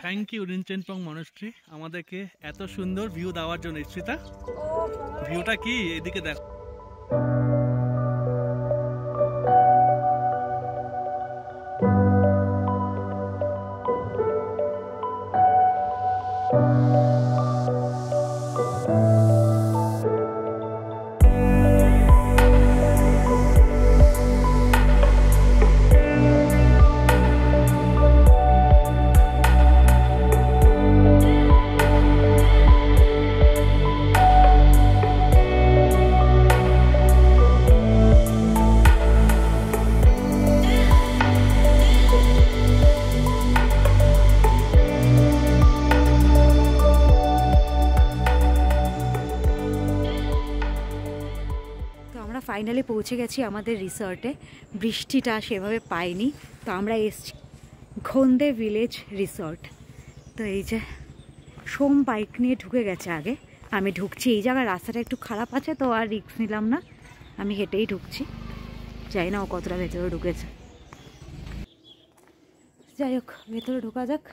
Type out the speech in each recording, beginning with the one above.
Thank you Rinchenpong মনস্ট্রি আমাদেরকে এত সুন্দর ভিউ দেওয়ার জন্য। ইশ্রিতা, ভিউটা কি এদিকে দেখো। ফাইনালি পৌঁছে গেছি আমাদের রিসর্টে। বৃষ্টিটা সেভাবে পাইনি, তো আমরা এসছি ঘন্দে ভিলেজ রিসর্ট। তো এই যে সোম বাইক নিয়ে ঢুকে গেছে আগে, আমি ঢুকছি। এই জায়গার রাস্তাটা একটু খারাপ আছে, তো আর রিস্ক নিলাম না, আমি হেঁটেই ঢুকছি। যাই না ও কতটা ভেতরে ঢুকেছে। যাই হোক, ভেতরে ঢোকা যাক,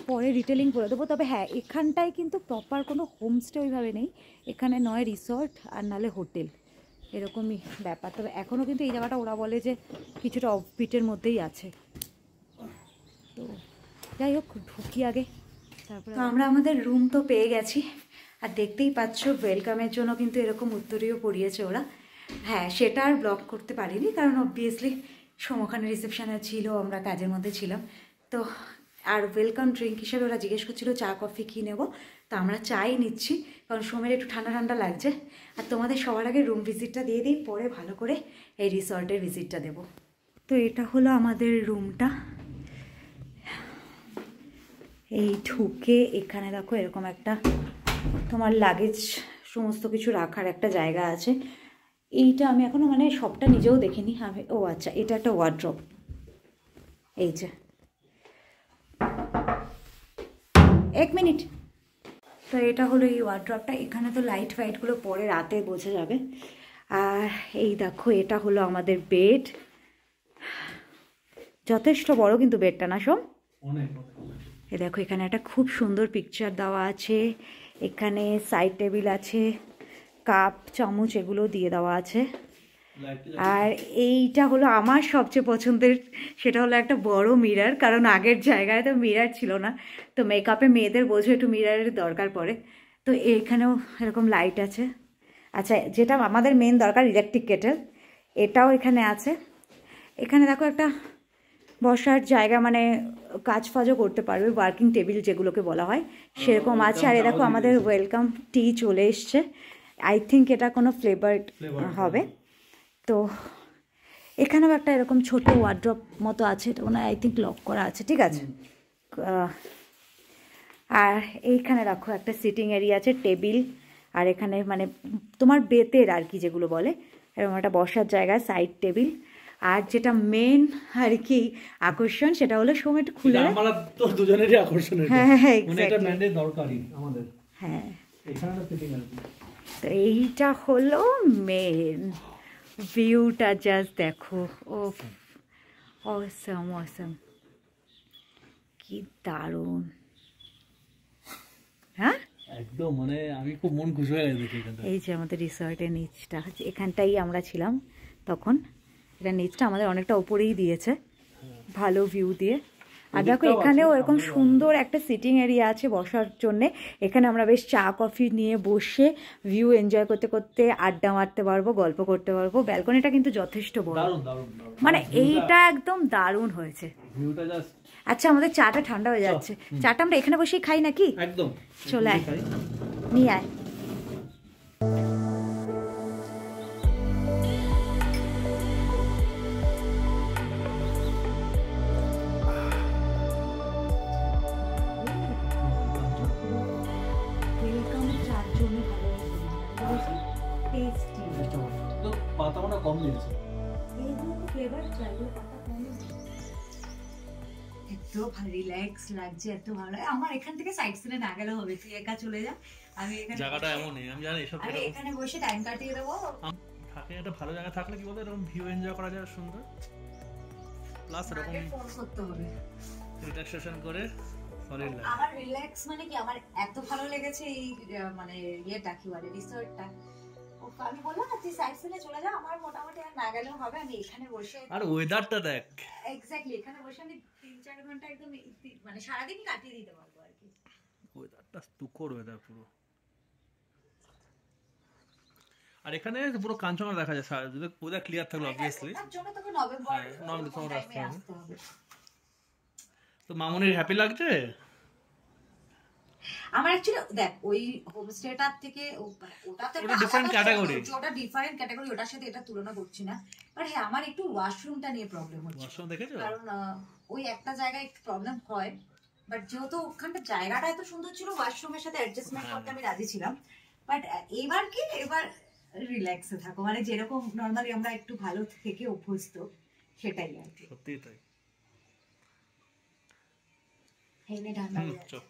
পরে ডিটেলিং করে দেবো। তবে হ্যাঁ, এখানটায় কিন্তু প্রপার কোনো হোমস্টে ওইভাবে নেই, এখানে নয় রিসর্ট আর নালে হোটেল, এরকমই ব্যাপার। তবে এখনও কিন্তু এই জায়গাটা ওরা বলে যে কিছুটা অফবিটের মধ্যেই আছে। তো যাই হোক, ঢুকি আগে, তারপরে। তো আমরা আমাদের রুম তো পেয়ে গেছি, আর দেখতেই পাচ্ছ ওয়েলকামের জন্য কিন্তু এরকম উত্তরীয় পরিয়েছে ওরা। হ্যাঁ, সেটা আর ব্লগ করতে পারিনি, কারণ অবভিয়াসলি ওখানে রিসেপশানে ছিল, আমরা কাজের মধ্যে ছিলাম। তো আর ওয়েলকাম ড্রিঙ্ক হিসেবে ওরা জিজ্ঞেস করছিল চা কফি কী নেবো, তো আমরা চাই নিচ্ছি, কারণ সোমের একটু ঠান্ডা ঠান্ডা লাগছে। আর তোমাদের সবার আগে রুম ভিজিটটা দিয়ে দিই, পরে ভালো করে এই রিসর্টের ভিজিটটা দেব। তো এটা হলো আমাদের রুমটা। এই ঢুকে এখানে দেখো এরকম একটা তোমার লাগেজ সমস্ত কিছু রাখার একটা জায়গা আছে। এইটা আমি এখনও মানে সবটা নিজেও দেখিনি আমি। ও আচ্ছা, এটা একটা ওয়ার্ড্রপ। এই যে, এক মিনিট। তো এটা হলো এই ওয়ার্ড্রপটা। এখানে তো লাইট ফাইটগুলো পরে রাতে বোঝা যাবে। আর এই দেখো, এটা হলো আমাদের বেড। যথেষ্ট বড় কিন্তু বেডটা, না সোম? এ দেখো, এখানে একটা খুব সুন্দর পিকচার দেওয়া আছে। এখানে সাইড টেবিল আছে, কাপ চামচ এগুলো দিয়ে দেওয়া আছে। আর এইটা হলো আমার সবচেয়ে পছন্দের, সেটা হলো একটা বড় মিরর, কারণ আগের জায়গায় তো মিরর ছিল না। তো মেকআপে মেয়েদের বোঝো একটু মিররের দরকার পড়ে। তো এখানেও এরকম লাইট আছে। আচ্ছা, যেটা আমাদের মেন দরকার, ইলেকট্রিক কেটেল, এটাও এখানে আছে। এখানে দেখো একটা বসার জায়গা, মানে কাজ ফাজও করতে পারবে, ওয়ার্কিং টেবিল যেগুলোকে বলা হয় সেরকম আছে। আর এ দেখো আমাদের ওয়েলকাম টি চলে এসছে। আই থিঙ্ক এটা কোনো ফ্লেভার্ড হবে। তো এখানেও একটা এরকম ছোট ওয়ার্ড্রপ মতো আছে, এটা মানে আই থিঙ্ক লক করা আছে, ঠিক আছে। আর এইখানে রাখো একটা সিটিং এরিয়া আছে, টেবিল, আর এখানে মানে তোমার বেতের আর কি যেগুলো বলে, এরকম একটা বসার জায়গা, সাইড টেবিল। আর যেটা মেন আর কি আকর্ষণ, সেটা হলো সোম একটু খুলে, আমরা তো দুজনেরই আকর্ষণ, হ্যাঁ মানে এটা ম্যান্ডেট দরকারই আমাদের। হ্যাঁ, এখানে সিটিং আছে। তো এইটা হলো মেন ভিউটা, জাস্ট দেখো। ও অসম অসম, কি দারুণ। হ্যাঁ, একদম, মানে আমি খুব মন খুশি হয়ে গেছে এখানটা। এই যে আমাদের রিসর্টের নিচটা, এখানটাই আমরা ছিলাম তখন। এটা নিচটা আমাদের অনেকটা উপরেই দিয়েছে, ভালো ভিউ দিয়ে। আর দেখো এখানেও এরকম সুন্দর একটা সিটিং এরিয়া আছে বসার জন্যে। এখানে আমরা বেশ চা কফি নিয়ে বসে ভিউ এনজয় করতে করতে আড্ডা মারতে পারবো, গল্প করতে পারবো। ব্যালকনিটা কিন্তু যথেষ্ট বড়, মানে এইটা একদম দারুণ হয়েছে। আচ্ছা, আমাদের চাটা ঠান্ডা হয়ে যাচ্ছে, চাটা আমরা এখানে বসেই খাই নাকি? একদম, চলে আয়, নিয়ে আয়। রিল্যাক্স লাগছে, এত ভালো। আমার এখান থেকে সাইড সিনে না গেলে হবে, তুই একা চলে যা, আমি এখানে জায়গাটা এমনই, আমি জানি এসব জায়গা এখানে বসে টাইম কাটিয়ে দেবো। থাকে একটা ভালো জায়গা থাকলে কি বলতো, এরকম ভিউ এনজয় করা যায় সুন্দর, প্লাস এরকম ফোন করতে হবে, রিল্যাক্সেশন করে সলিড লাগে। আমার রিল্যাক্স মানে কি, আমার এত ভালো লেগেছে এই মানে ইয়েটা কি বলে রিসর্টটা। আমি বললাম না তুই সাইড সিনে চলে যা, আমার মোটামুটি আর না গেলেও হবে, আমি এখানে বসে আর ওয়েদারটা দেখ, এক্স্যাক্টলি এখানে বসে আমি 3-4 ঘন্টা একদম মানে সারাদিনই কাটিয়ে দিতে পারবো আর কি। ওয়েদারটা তুখোর ওয়েদার পুরো। আর এখানে পুরো কাঞ্চনা দেখা যায় যদি ওয়েদার ক্লিয়ার থাকলো অবভিয়াসলি। তার জন্য তোকে নভেম্বর নভেম্বর আসতে হবে। আসতে হবে। তো মামুনির হ্যাপি লাগছে? আমার অ্যাকচুয়ালি দেখ ওই হোমস্টেটার থেকে ওটা তো ওটা ডিফারেন্ট ক্যাটাগরি, ওটা ডিফারেন্ট ক্যাটাগরি, ওটার সাথে এটা তুলনা করছি না। বাট হ্যাঁ আমার একটু ওয়াশরুমটা নিয়ে প্রবলেম হচ্ছে। ওয়াশরুম দেখেছো? কারণ ওই একটা জায়গায় একটু প্রবলেম হয়, বাট যেহেতু ওখানটা জায়গাটা এত সুন্দর ছিল ওয়াশরুমের সাথে অ্যাডজাস্টমেন্ট করতে আমি রাজি ছিলাম। বাট এবার কি, এবার রিল্যাক্সে থাকো, মানে যেরকম নর্মালি আমরা একটু ভালো থেকে অভ্যস্ত সেটাই আর কি। সত্যিই তাই। হেনে ঠান্ডা হয়ে যাচ্ছে। চল।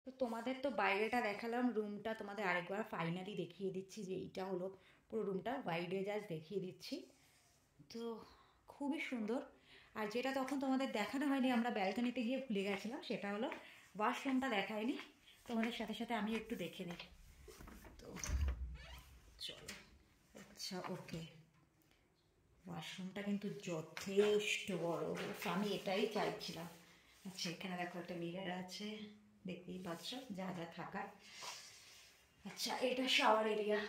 তো তোমাদের তো বাইরেটা দেখালাম, রুমটা তোমাদের আরেকবার ফাইনালি দেখিয়ে দিচ্ছি যে এইটা হলো পুরো রুমটা, বাইরে জাস্ট দেখিয়ে দিচ্ছি। তো খুবই সুন্দর। আর যেটা তখন তোমাদের দেখানো হয়নি, আমরা ব্যালকনিতে গিয়ে ভুলে গেছিলাম, সেটা হলো ওয়াশরুমটা দেখায়নি, তোমাদের সাথে সাথে আমি একটু দেখে নিই। তো চলো, আচ্ছা ওকে, ওয়াশরুমটা কিন্তু যথেষ্ট বড়, আমি এটাই চাইছিলাম। আচ্ছা এখানে দেখো একটা মিরর আছে, দেখতেই পাচ্ছ যা যা থাকার। আচ্ছা এটা শাওয়ার এরিয়া,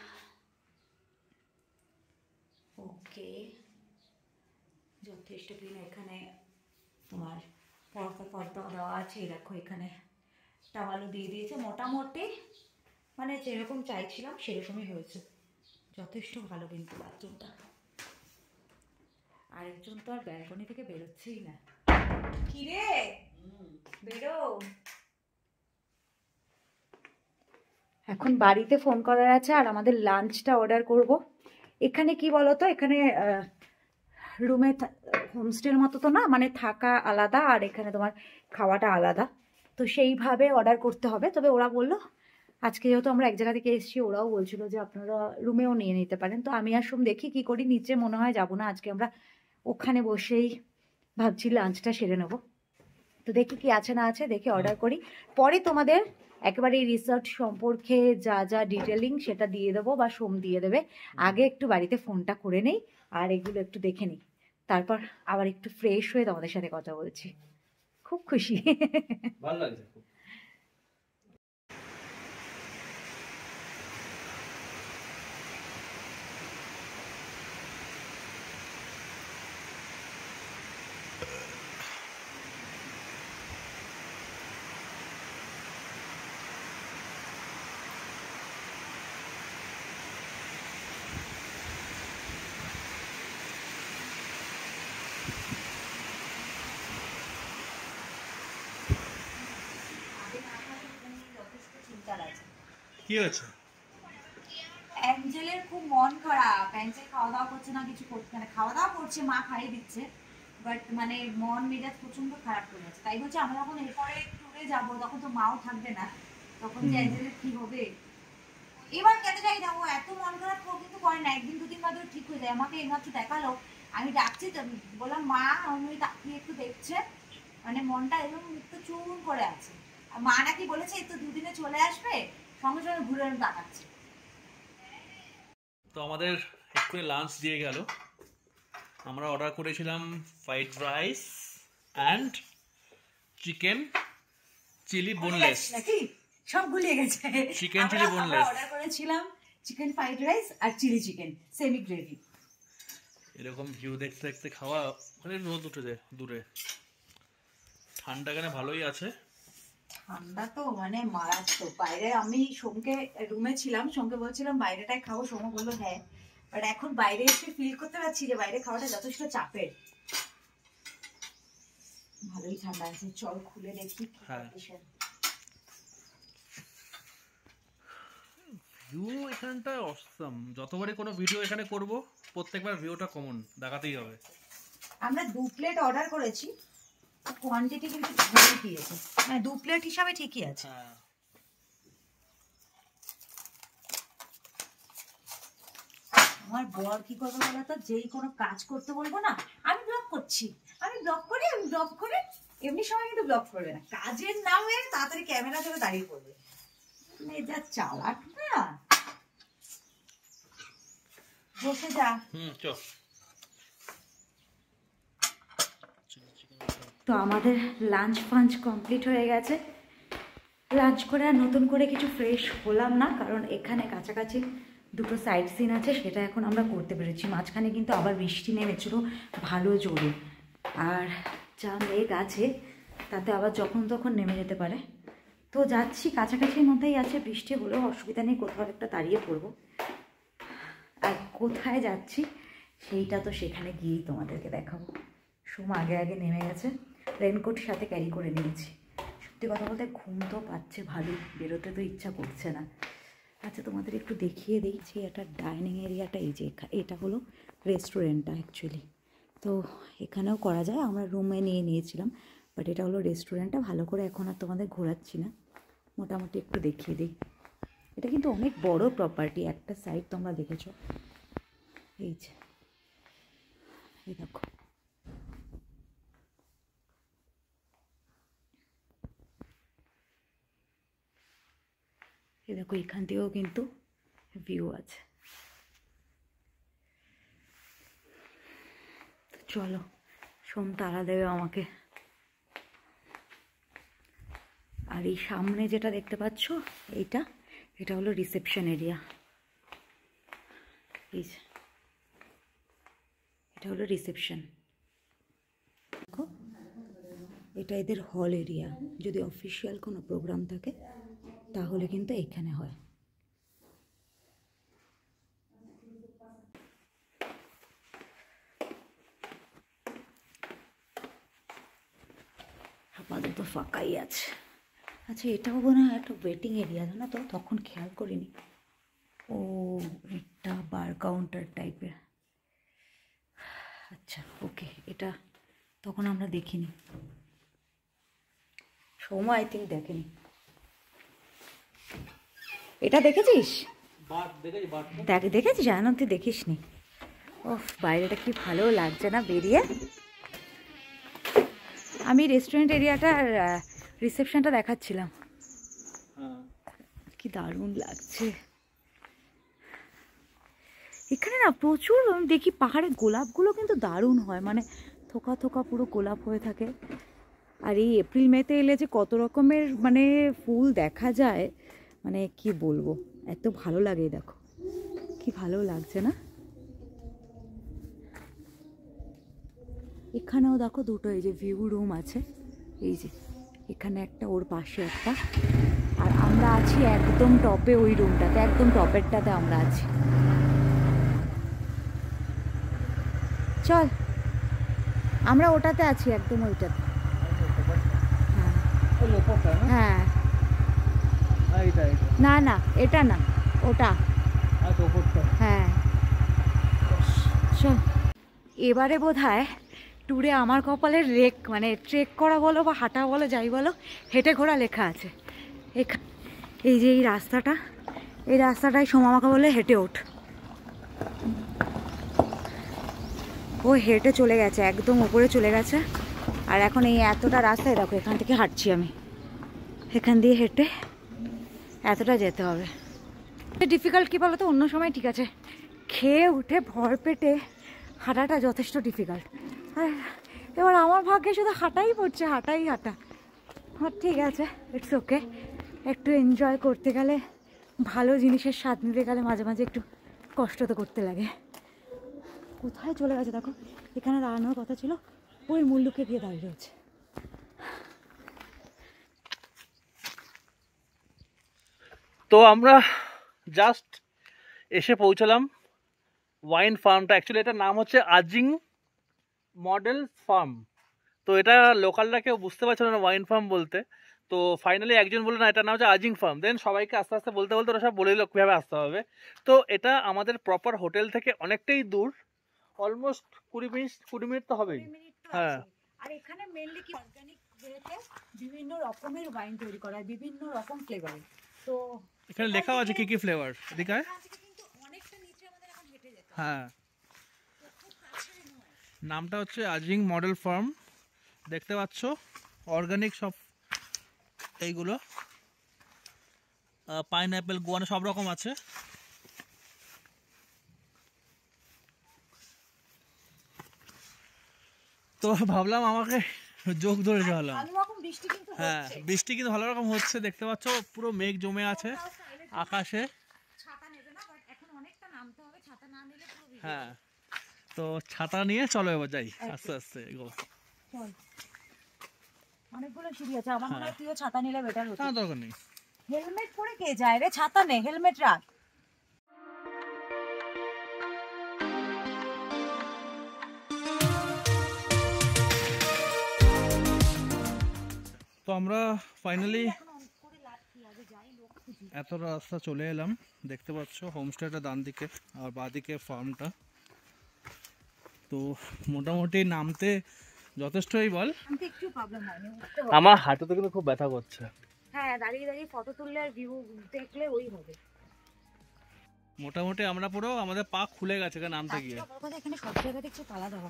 ওকে যথেষ্ট ক্লিন। এখানে তোমার পর্দা পর্দা দেওয়া আছে, দেখো এখানে টাওয়ালও দিয়ে দিয়েছে, মোটামুটি মানে যেরকম চাইছিলাম সেরকমই হয়েছে, যথেষ্ট ভালো কিন্তু বাথরুমটা। আরেকজন তো আর ব্যালকনি থেকে বেরোচ্ছেই না, কি রে বেরো। এখন বাড়িতে ফোন করার আছে আর আমাদের লাঞ্চটা অর্ডার করব। এখানে কি বলতো, এখানে রুমে হোমস্টের মতো তো না, মানে থাকা আলাদা আর এখানে তোমার খাওয়াটা আলাদা, তো সেইভাবে অর্ডার করতে হবে। তবে ওরা বললো আজকে যেহেতু আমরা এক জায়গা থেকে এসেছি, ওরাও বলছিল যে আপনারা রুমেও নিয়ে নিতে পারেন। তো আমি আর সোম দেখি কি করি, নিচে মনে হয় যাবো না আজকে, আমরা ওখানে বসেই ভাবছি লাঞ্চটা সেরে নেবো। তো দেখি কি আছে না আছে, দেখি অর্ডার করি, পরে তোমাদের একেবারে এই রিসর্ট সম্পর্কে যা যা ডিটেলিং সেটা দিয়ে দেবো বা সোম দিয়ে দেবে। আগে একটু বাড়িতে ফোনটা করে নেই আর এগুলো একটু দেখে নিই, তারপর আবার একটু ফ্রেশ হয়ে তোমাদের সাথে কথা বলছি। খুব খুশি, ভালো লাগছে খুব। কি হয়েছে? অ্যাঞ্জেলের খুব মন খারাপ, অ্যাঞ্জেল খাওয়া দাওয়া করছে না, কিছু করছে না, খাওয়া দাওয়া করছে মা খাইয়ে দিচ্ছে, বাট মানে মন মেজাজ প্রচন্ড খারাপ করে যাচ্ছে। তাই বলছে আমরা যখন এরপরে ট্যুরে যাবো তখন তো মাও থাকবে না, তখন যে অ্যাঞ্জেলের কি হবে। এবার কেন যাই না, ও এত মন খারাপ কিন্তু করে না, একদিন দুদিন বাদে ঠিক হয়ে যায়। আমাকে এইমাত্র দেখালো, আমি ডাকছি তো, বললাম মা, আমি তাকিয়ে একটু দেখছে, মানে মনটা একদম একটু চুন করে আছে। আর মা নাকি বলেছে এই তো দুদিনে চলে আসবে, সঙ্গে সঙ্গে ঘুরে তাকাচ্ছে। তো আমাদের এক্ষুনি লাঞ্চ দিয়ে গেল। আমরা অর্ডার করেছিলাম fried rice and chicken chilli boneless. নাকি সব গুলিয়ে গেছে। চিকেন চিলি বোনলেস অর্ডার করেছিলাম চিকেন ফ্রাইড রাইস আর চিলি চিকেন সেমি গ্রেভি। এরকম ভিউ দেখতে দেখতে খাওয়া, মানে রোদ উঠে যায় দূরে, ঠান্ডা কেন ভালোই আছে। ঠান্ডা তো মানে মারাত্মক। বাইরে আমি সোমকে রুমে ছিলাম, সোমকে বলছিলাম বাইরেটাই খাবো, সোম বললো হ্যাঁ, বাট এখন বাইরে এসে ফিল করতে পারছি যে বাইরে খাওয়াটা যথেষ্ট চাপের। ভালোই ঠান্ডা আছে, চল খুলে দেখি। হ্যাঁ ভিউ এখানটা অসম। যতবারই কোনো ভিডিও এখানে করব প্রত্যেকবার ভিউটা কমন দেখাতেই হবে। আমরা 2 প্লেট অর্ডার করেছি, কোয়ান্টিটি কিন্তু ভালোই দিয়েছে, মানে 2 প্লেট হিসাবে ঠিকই আছে। আমার বর কি করবে বলো তো, যেই কোনো কাজ করতে বলবো না, আমি ব্লগ করছি, আমি ব্লগ করি, আমি ব্লগ করে এমনি সময় কিন্তু ব্লগ করবে না, কাজের নামে তাড়াতাড়ি ক্যামেরা ধরে দাঁড়িয়ে পড়বে, মানে যা চালাক না। বসে যা। তো আমাদের লাঞ্চ ফাঞ্চ কমপ্লিট হয়ে গেছে। লাঞ্চ করে আর নতুন করে কিছু ফ্রেশ হলাম না, কারণ এখানে কাছাকাছি দুটো সাইড সিন আছে, সেটা এখন আমরা করতে পেরেছি। মাঝখানে কিন্তু আবার বৃষ্টি নেমেছিল ভালো জোরে, আর যা মেঘ আছে তাতে আবার যখন তখন নেমে যেতে পারে। তো যাচ্ছি, কাছাকাছির মধ্যেই আছে, বৃষ্টি হলেও অসুবিধা নেই, কোথাও একটা দাঁড়িয়ে পড়বো। আর কোথায় যাচ্ছি সেইটা তো সেখানে গিয়েই তোমাদেরকে দেখাবো। সোম আগে আগে নেমে গেছে, রেনকোট সাথে ক্যারি করে নিয়েছি। সত্যি কথা বলতে ঘুম তো পাচ্ছে ভালোই, বেরোতে তো ইচ্ছা করছে না। আচ্ছা তোমাদের একটু দেখিয়ে দিচ্ছি, এটা ডাইনিং এরিয়াটা, এই যে এটা হলো রেস্টুরেন্টটা অ্যাকচুয়ালি। তো এখানেও করা যায়, আমরা রুমে নিয়েছিলাম, বাট এটা হলো রেস্টুরেন্টটা। ভালো করে এখন আর তোমাদের ঘোরাচ্ছি না, মোটামুটি একটু দেখিয়ে দিই। এটা কিন্তু অনেক বড় প্রপার্টি, একটা সাইড তোমরা দেখেছো, এই যে এই দেখো। এই দেখো এখান থেকেও কিন্তু ভিউ আছে। চলো, সোম তারা দেবে আমাকে। আর এই সামনে যেটা দেখতে পাচ্ছ এটা হলো রিসেপশন এরিয়া। এই যে এটা হলো রিসেপশন, দেখো এটা এদের হল এরিয়া। যদি অফিসিয়াল কোনো প্রোগ্রাম থাকে তাহলে কিন্তু এখানে হয়। আপাতত ফাঁকাই আছে। আচ্ছা এটাও মনে হয় একটা ওয়েটিং এরিয়া, জানো তো, তখন খেয়াল করিনি। ও এটা বার কাউন্টার টাইপের, আচ্ছা ওকে, এটা তখন আমরা দেখিনি, সময় আই থিঙ্ক দেখেনি। এটা দেখেছিস? দেখেছিস? জানো তুই দেখিস নি? ও বাইরেটা কি ভালো লাগছে না বেরিয়ে। আমি রেস্টুরেন্ট এরিয়াটার রিসেপশনটা দেখাচ্ছিলাম, কি দারুণ লাগছে। এখানে না প্রচুর দেখি পাহাড়ে গোলাপগুলো কিন্তু দারুণ হয়, মানে থোকা থোকা পুরো গোলাপ হয়ে থাকে। আর এই এপ্রিল মেতে এলে যে কত রকমের মানে ফুল দেখা যায়, মানে কি বলবো, এত ভালো লাগে। দেখো কি ভালো লাগছে না। এখানেও দেখো দুটো এই যে ভিউ রুম আছে, এই যে এখানে একটা, ওর পাশে একটা, আর আমরা আছি একদম টপে, ওই রুমটাতে একদম টপেরটাতে আমরা আছি। চল, আমরা ওটাতে আছি, একদম ওইটাতে। হ্যাঁ না না, এটা না, ওটা। হ্যাঁ চল। এবারে বোধহয় ট্যুরে আমার কপালের রেক, মানে ট্রেক করা বলো বা হাঁটা বলো, যাই বলো, হেঁটে ঘোরা লেখা আছে। এই যে এই রাস্তাটাই সোম আমাকে বলে হেঁটে ওঠ। ও হেঁটে চলে গেছে, একদম উপরে চলে গেছে। আর এখন এই এতটা রাস্তায় দেখো, এখান থেকে হাঁটছি আমি, এখান দিয়ে হেঁটে এতটা যেতে হবে। ডিফিকাল্ট কি বলো তো, অন্য সময় ঠিক আছে, খেয়ে উঠে ভর পেটে হাঁটাটা যথেষ্ট ডিফিকাল্ট। আর এবার আমার ভাগ্যে শুধু হাঁটাই পড়ছে, হাঁটা। ঠিক আছে, ইটস ওকে। একটু এনজয় করতে গেলে, ভালো জিনিসের স্বাদ নিতে গেলে মাঝে মাঝে একটু কষ্ট তো করতে লাগে। কোথায় চলে গেছে দেখো, এখানে দাঁড়ানোর কথা ছিল, ওই মুল্লুকে গিয়ে দাঁড়িয়ে রয়েছে। তো আমরা জাস্ট এসে পৌঁছালাম ওয়াইন ফার্মটা। অ্যাকচুয়ালি এটার নাম হচ্ছে আজিং মডেল ফার্ম। তো এটা লোকালরা কেউ বুঝতে পারছিল না ওয়াইন ফার্ম বলতে। তো ফাইনালি একজন বললো না, এটার নাম হচ্ছে আজিং ফার্ম। দেন সবাইকে আস্তে আস্তে বলতে ওরা সব বলে দিল কীভাবে আসতে হবে। তো এটা আমাদের প্রপার হোটেল থেকে অনেকটাই দূর, অলমোস্ট 20 মিনিট তো হবেই। হ্যাঁ, আর এখানে মেইনলি কি অর্গানিক ওয়েতে বিভিন্ন রকমের ওয়াইন তৈরি করা হয়, বিভিন্ন রকম ফ্লেভারে। তো এখানে লেখাও আছে কি কি ফ্লেভার, দেখায় কিন্তু অনেকটা নিচে আমাদের এখন হেঁটে যেতে হবে। হ্যাঁ, নামটা হচ্ছে আজিং মডেল ফার্ম, দেখতে পাচ্ছ। অর্গানিক সব এইগুলো, পাইনঅ্যাপেল, গোয়ানা সব রকম আছে। তো ভাবলাম আমাকে যোগ ধরে চললাম। হ্যাঁ, বৃষ্টি কিন্তু ভালো রকম হচ্ছে, দেখতে পাচ্ছ পুরো মেঘ জমে আছে আকাশে। হ্যাঁ, তো ছাতা নিয়ে চলো এবার যাই আস্তে আস্তে। অনেকগুলো সিঁড়ি আছে, আমার মনে হয় তুইও ছাতা নিলে বেটার হতো। দরকার নেই, হেলমেট পরে কে যায় রে? ছাতা নে, হেলমেট রাখ। তো আমরা ফাইনালি এত রাস্তা চলে এলাম, দেখতে পাচ্ছ হোমস্টেটা ডান দিকে আর বাঁদিকে ফার্মটা। তো মোটামুটি নামতে যথেষ্টই বল, একটু প্রবলেম হয়নি, আমার হাঁটুতে কিন্তু খুব ব্যথা করছে। হ্যাঁ, দাঁড়িয়ে দাঁড়িয়ে ফটো তুললে আর ভিউ দেখলে ওই হবে। মোটামুটি আমরা পুরো আমাদের পা খুলে গেছে নামতে গিয়ে। এখানে সব জায়গাতে কিছু তালা দেওয়া,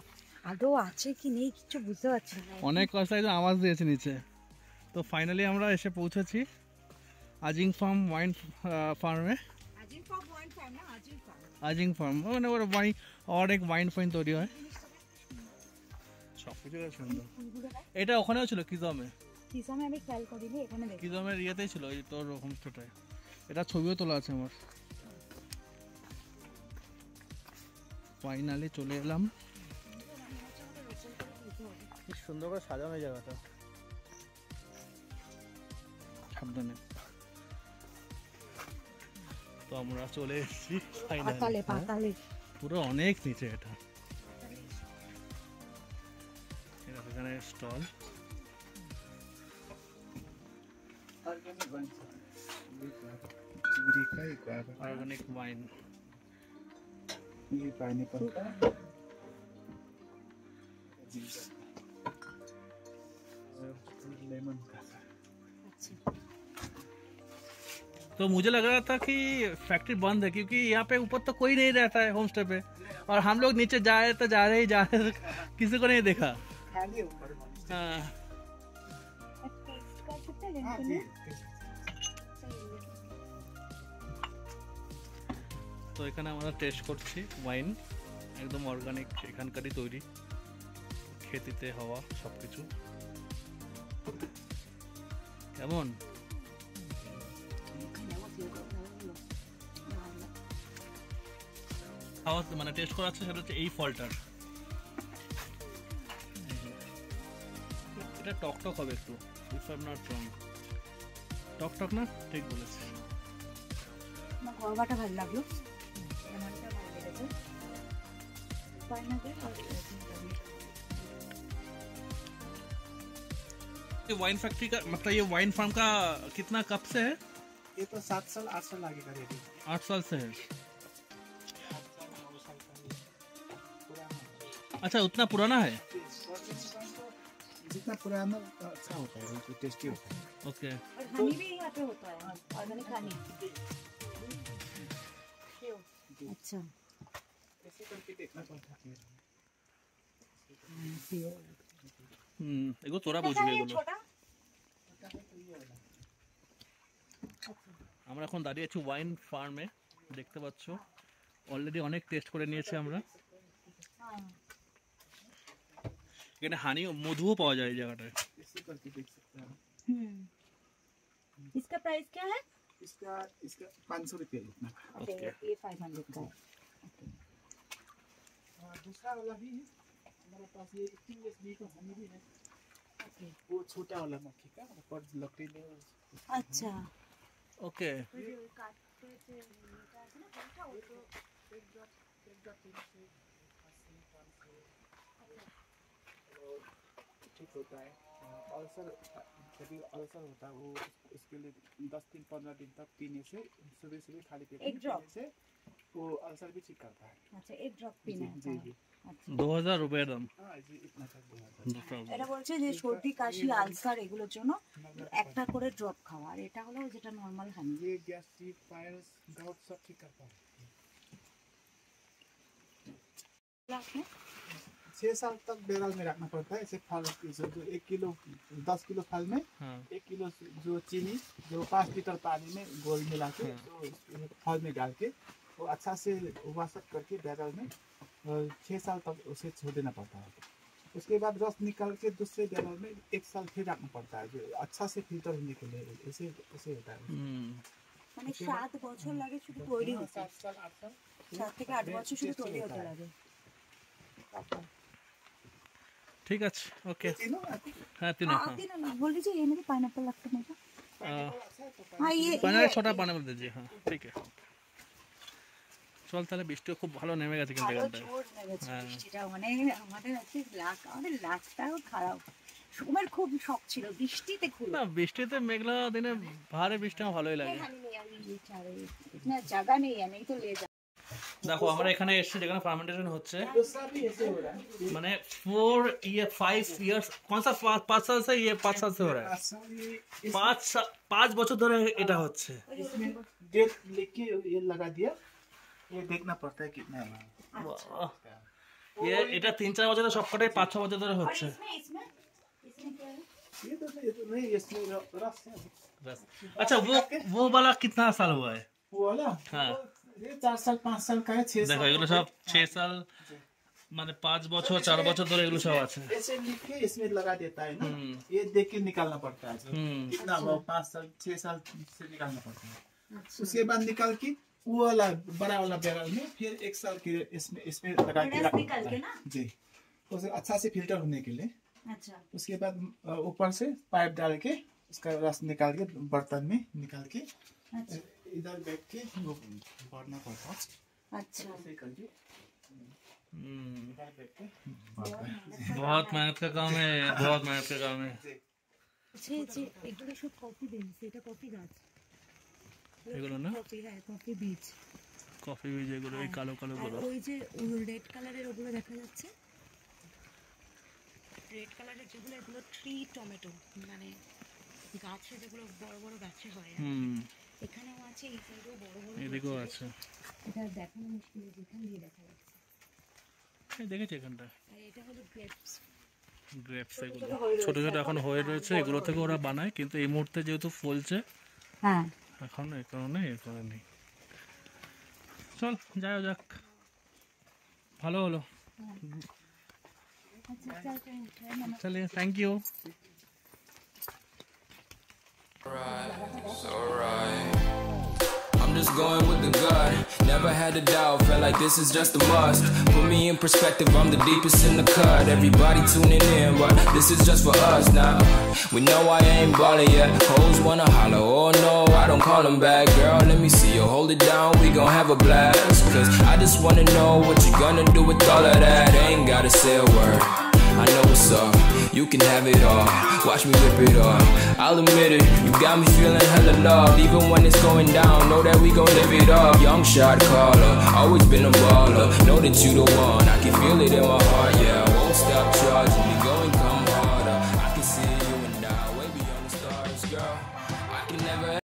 আদৌ আছে কি নেই কিছু বুঝতে পারছি না। অনেক কষ্ট আওয়াজ দিয়েছে নিচে। তো ফাইনালি আমরা এসে পৌঁছেছি আজিং ফার্ম ওয়াইন ফার্মে। আজিং ফার্ম মানে ওর ওয়াইন, অনেক ওয়াইন ফাইন তৈরি হয়, সব কিছু সুন্দর। এটা ওখানেও ছিল কিজমে, আমি খেয়াল করিনি, এখানে দেখি কিজমের ইয়েতেই ছিল এই তোর হোমস্টেটায়। এটা ছবিও তোলা আছে আমার। ফাইনালি চলে এলাম, কি সুন্দর করে সাজানো জায়গাটা, সাবধানে। তো আমরা চলে এসেছি ফাইনালি, পুরো অনেক নিচে এটা। এখানে stall, organic wine, pineapple lemon का। तो मुझे लग रहा था कि फैक्ट्री बंद है, क्योंकि यहाँ पे ऊपर तो कोई नहीं रहता है होम स्टे पे, और हम लोग नीचे जा रहे तो जा रहे किसी को नहीं देखा। हाँ, তো এখানে আমরা টেস্ট করছি ওয়াইন, একদম অর্গানিক এখানকারই তৈরি, খেতিতে হওয়া সবকিছু। কেমন খাওয়া মানে টেস্ট করা আছে, সেটা হচ্ছে এই ফলটার। এটা টক টক হবে একটু, if I am not wrong. টক টক না, ঠিক বলেছিস। আমার গরবাটা ভালো লাগলো, ये वाइन फैक्ट्री का मतलब ये वाइन फार्म का कितना कब से है? ये तो 7 साल 8 साल लगेगा रेडी। 8 साल से है। अच्छा, उतना पुराना है। जितना पुराना अच्छा होता है, वो टेस्टी होता है। ओके, और हनी भी यहाँ पे होता है, ऑर्गेनिक हनी। अच्छा, ऐसे करके देखना पड़ता है। एगो তোরা বুঝবি এগুলো। আমরা এখন দাঁড়িয়ে আছি ওয়াইন ফার্মে, দেখতে পাচ্ছ অলরেডি অনেক টেস্ট করে নিয়েছি আমরা। এখানে হানি মধুও পাওয়া যায় এই জায়গাটায়। इसका प्राइस क्या है? इसका 500 रुपये इतना। ओके, ये 500 का है। दूसरा वाला भी है हमारे पास, ये 3 का हनी भी है। वो छोटा वाला मक्खी का पर लकड़ी में। अच्छा, ओके, ठीक होता है। अल्सर, कभी अल्सर होता है वो, उसके लिए 10 दिन 15 दिन तक पीने से, सुबह सुबह खाली पेट में पीने से वो अल्सर भी ठीक करता है। अच्छा, एक ड्रॉप पीना है। जी जी। 2000 रुपए दाम। हाँ जी, इतना था 2000। এটা বলছে যে সর্দি কাশি আলসার এগুলোর জন্য একটা করে ড্রপ খাওয়া, আর এটা হলো যেটা নরমাল হানি। ये गैस्ट्रिक, पायल्स, गाउट सब ठीक करता है। 6 साल तक बैरल में रखना पड़ता है। ऐसे फल जो 1 किलो 10 किलो फल में 1 किलो जो चीनी जो 5 लीटर पानी में घोल मिला के तो फल में डाल के वो अच्छा से वाशअप करके बैरल में 6 साल तक उसे छोड़ देना पड़ता है। उसके बाद रस निकाल के दूसरे बैरल में 1 साल फिर रखना पड़ता है जो अच्छा से फिल्टर होने के लिए। ऐसे होता है। মানে 7 বছর লাগে শুধু তৈরি হতে। 7 साल 8 साल 7 থেকে 8 বছর শুধু তৈরি হতে লাগে। ঠিক আছে, ওকে। तीनों হ্যাঁ তিনও। तीनों ना बोल दीजिए ये मेरे पाइनएप्पल लगता है मुझे। हाँ ये পানার ছোটা পানার দিজি। হ্যাঁ ঠিক আছে, চল তাহলে। বৃষ্টিও খুব ভালো নেমে গেছে কিন্তু ভালো এখানটায়। জোর নেমেছে বৃষ্টিটা। মানে আমাদের আছে আমাদের লাকটাও খারাপ। সুমের খুব শখ ছিল বৃষ্টিতে ঘুরো। না বৃষ্টিতে মেঘলা দিনে ভারে বৃষ্টি আমার ভালোই লাগে। এখানে নেই আমি এই চারে ইতনা জায়গা নেই है नहीं तो ले जा। দেখো আমরা এখানে এসেছি যেখানে ফার্মেন্টেশন হচ্ছে, दूसरा भी ऐसे हो रहा है। মানে 5 years कौन सा 5 साल से ये 5 साल से हो रहा है। 5 বছর ধরে এটা হচ্ছে। इसमें डेट लिख के ये लगा दिया। ये देखना पड़ता है कितना है। ये এটা 3-4 বছর ধরে সবকটাই 5-6 বছর ধরে হচ্ছে। इसमें क्या है? ये तो नहीं इसमें रस है। बस अच्छा वो वाला कितना साल हुआ है? वो वाला हाँ। ये 4 साल 5 साल का है। 6 साल দেখো এগুলো সব 6 साल মানে 5 বছর 4 বছর ধরে এগুলো সব আছে। ऐसे लिख के इसमें लगा देता है ना। ये देख के निकालना पड़ता है कितना हुआ। 5 साल 6 साल से निकालना पड़ता है। उसके बाद निकाल के वो वाला बड़ा वाला बैरल में फिर 1 साल के इसमें लगा के रस निकाल के ना? जी उसे अच्छा से फिल्टर होने के लिए। अच्छा उसके बाद ऊपर से पाइप डाल के उसका रस निकाल के बर्तन में निकाल के अच्छा इधर बैठ के वो भरना पड़ता है। अच्छा ऐसे करके इधर बैठ के भरना है। बहुत मेहनत का काम है, बहुत मेहनत का काम है। জি জি এগুলো সব কফি বিন। এটা কফি গাছ। এগুলো না কফি হ্যাঁ কফি বীজ। কফি বীজ এগুলো এই কালো কালো গুলো। ওই যে রেড কালারের ওগুলো দেখা যাচ্ছে। রেড কালারের যেগুলো এগুলো ট্রি টমেটো মানে গাছে যেগুলো বড় বড় গাছে হয়। এখানেও আছে এই সাইডেও বড় বড় এদিকেও আছে। এটা দেখানো মুশকিল যেখানে দিয়ে দেখা যাচ্ছে। এই দেখেছি এখানটা আর এটা হলো গ্রেপস। গ্রেপস এগুলো ছোট ছোট এখন হয়ে রয়েছে। এগুলো থেকে ওরা বানায় কিন্তু এই মুহূর্তে যেহেতু ফলছে হ্যাঁ এখন এই কারণে নেই। চল যাও যাক, ভালো হলো। चलिए thank you. I'm just going with the gut. Never had a doubt, felt like this is just a must. Put me in perspective, I'm the deepest in the cut. Everybody tuning in, but this is just for us now. We know I ain't ballin' yet. Hoes wanna holler, oh no, I don't call them back. Girl, let me see you hold it down, we gon' have a blast. Cause I just wanna know what you gonna do with all of that. Ain't gotta say a word, I know what's up. You can have it all, watch me rip it off. I'll admit it, you got me feeling hella loved. Even when it's going down, know that we gon' live it up. Young shot caller, always been a baller. Know that you the one, I can feel it in my heart, yeah. I won't stop